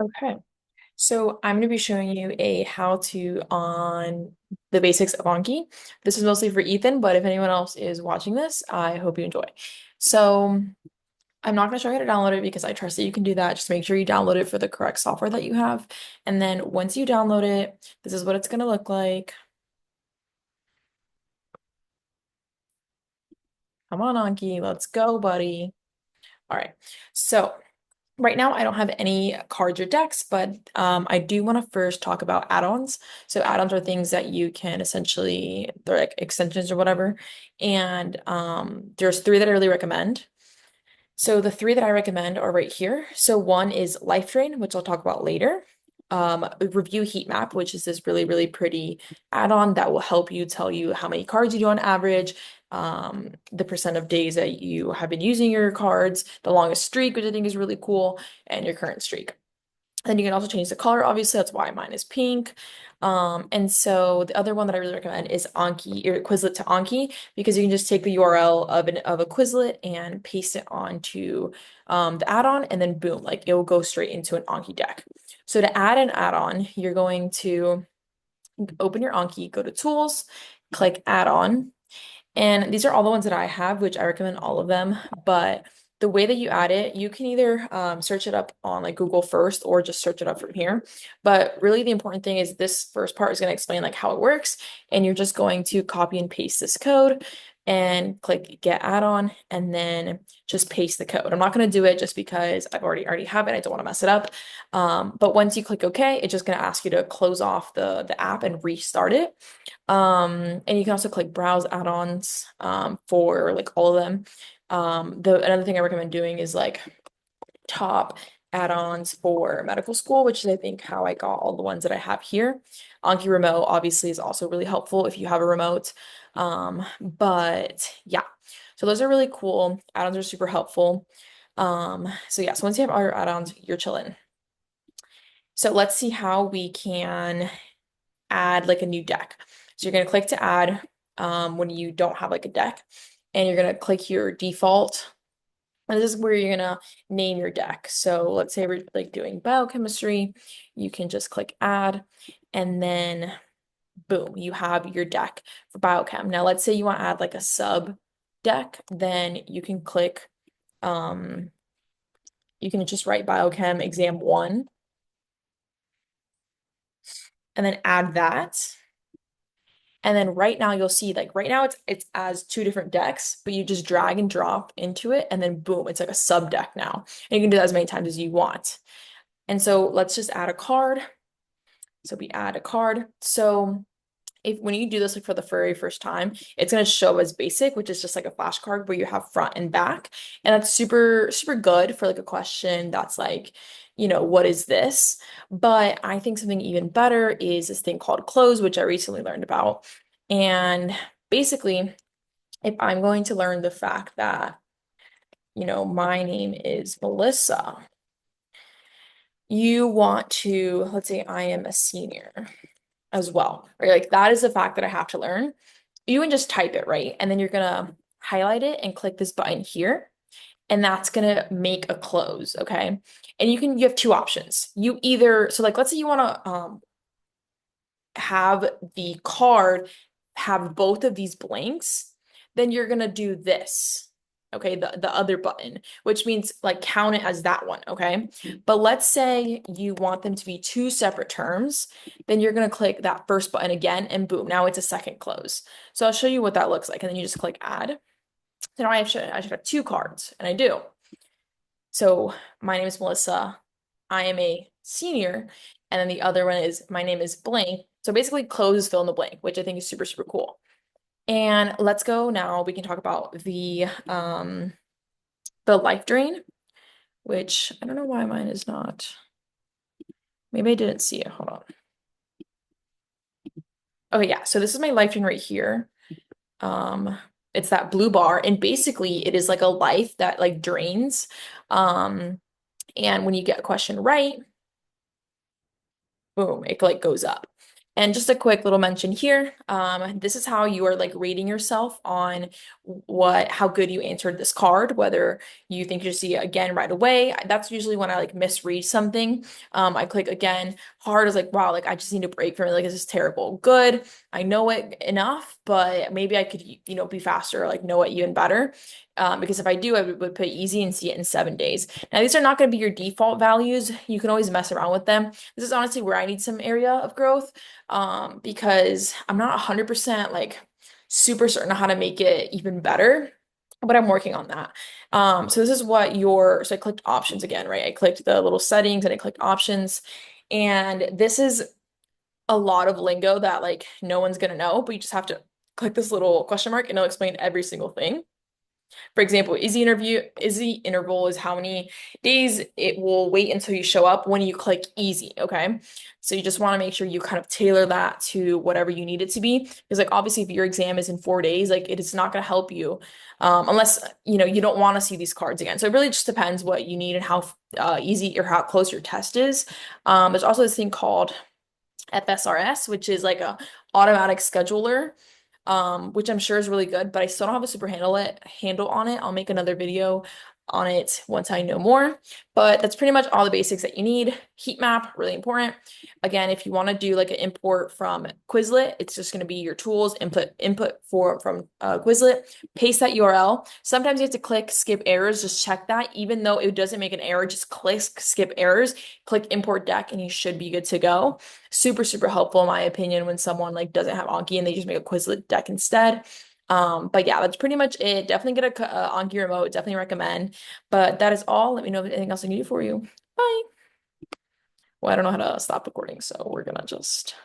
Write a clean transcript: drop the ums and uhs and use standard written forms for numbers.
Okay, so I'm going to be showing you a how-to on the basics of Anki. This is mostly for Ethan, but if anyone else is watching this, I hope you enjoy. So I'm not going to show you how to download it because I trust that you can do that. Just make sure you download it for the correct software that you have. And then once you download it, this is what it's going to look like. Come on, Anki, let's go, buddy. All right, so right now, I don't have any cards or decks, but I do want to first talk about add-ons. So add-ons are things that you can essentially, they're like extensions or whatever. And there's three that I really recommend. So the three that I recommend are right here. So one is Life Drain, which I'll talk about later. Review Heat Map, which is this really, really pretty add-on that will help you tell you how many cards you do on average, the percent of days that you have been using your cards, the longest streak, which I think is really cool, and your current streak. Then you can also change the color, obviously, that's why mine is pink. And so the other one that I really recommend is Anki or Quizlet to Anki because you can just take the URL of a Quizlet and paste it onto the add-on, and then boom, like it will go straight into an Anki deck. So to add an add-on, you're going to open your Anki, go to Tools, click Add-on, and these are all the ones that I have, which I recommend all of them. But the way that you add it, you can either search it up on like Google first or just search it up from here. But really the important thing is this first part is going to explain like how it works. And you're just going to copy and paste this code and click get add-on and then just paste the code. I'm not going to do it just because I've already have it. I don't want to mess it up. But once you click OK, it's just going to ask you to close off the app and restart it. And you can also click browse add-ons for like all of them. The another thing I recommend doing is like top add-ons for medical school, which is I think how I got all the ones that I have here. Anki Remote obviously is also really helpful if you have a remote. But yeah, so those are really cool. Add-ons are super helpful. So yeah, so once you have all your add-ons, you're chilling. So let's see how we can add like a new deck. So you're going to click to add when you don't have like a deck, and you're going to click your default. And this is where you're going to name your deck. So let's say we're like doing biochemistry, you can just click add, and then boom, you have your deck for biochem. Now let's say you want to add like a sub deck, then you can click, you can just write biochem exam 1 and then add that. And then right now you'll see like right now it's as two different decks, but you just drag and drop into it and then boom, it's like a sub deck now. And you can do that as many times as you want. And so let's just add a card. So we add a card. So if when you do this like for the very first time, it's going to show as basic, which is just like a flashcard where you have front and back. And that's super, super good for like a question that's like, what is this? But I think something even better is this thing called close, which I recently learned about. And basically, if I'm going to learn the fact that, my name is Melissa, you want to, let's say I am a senior as well, right? Like that is the fact that I have to learn. You can just type it, right? And then you're gonna highlight it and click this button here, and that's gonna make a close, okay? And you have two options. You either, so like let's say you wanna have the card have both of these blanks, then you're gonna do this. Okay, the other button, which means like count it as that one, okay? But let's say you want them to be two separate terms, then you're gonna click that first button again and boom, now it's a second close. So I'll show you what that looks like, and then you just click add. So now I should have two cards, and I do. So my name is Melissa. I am a senior. And then the other one is my name is blank. So basically close is fill in the blank, which I think is super, super cool. And let's go now. We can talk about the life drain, which I don't know why mine is not. Maybe I didn't see it. Hold on. Okay, yeah. So this is my life drain right here. Um, it's that blue bar, and basically it is like a life that like drains. And when you get a question right, boom, it like goes up. And just a quick little mention here. This is how you are like rating yourself on how good you answered this card, whether you think you see it again right away. That's usually when I like misread something. I click again. Hard is like, wow, like I just need a break from it. Like this is terrible. Good. I know it enough, but maybe I could, be faster, like know it even better. Because if I do, I would put easy and see it in 7 days. Now, these are not going to be your default values. You can always mess around with them. This is honestly where I need some area of growth, because I'm not 100% like super certain on how to make it even better, but I'm working on that. So this is so I clicked options again, right? I clicked the little settings and I clicked options. And this is a lot of lingo that like no one's gonna know, but you just have to click this little question mark and it'll explain every single thing. For example, easy interval is how many days it will wait until you show up when you click easy, okay? So you just want to make sure you kind of tailor that to whatever you need it to be. Because like obviously if your exam is in 4 days, like it is not going to help you unless you don't want to see these cards again. So it really just depends what you need and how easy or how close your test is. There's also this thing called FSRS, which is like a automatic scheduler, which I'm sure is really good, but I still don't have a super handle on it. I'll make another video on it once I know more. But that's pretty much all the basics that you need. Heat map, really important. Again, if you want to do like an import from Quizlet, it's just going to be your tools, input from Quizlet, paste that URL. Sometimes you have to click skip errors, just check that. Even though it doesn't make an error, just click skip errors, click import deck, and you should be good to go. Super, super helpful in my opinion when someone like doesn't have Anki and they just make a Quizlet deck instead. But yeah, that's pretty much it. Definitely get a Anki remote. Definitely recommend. But that is all. Let me know if anything else I can do for you. Bye. Well, I don't know how to stop recording, so we're gonna just.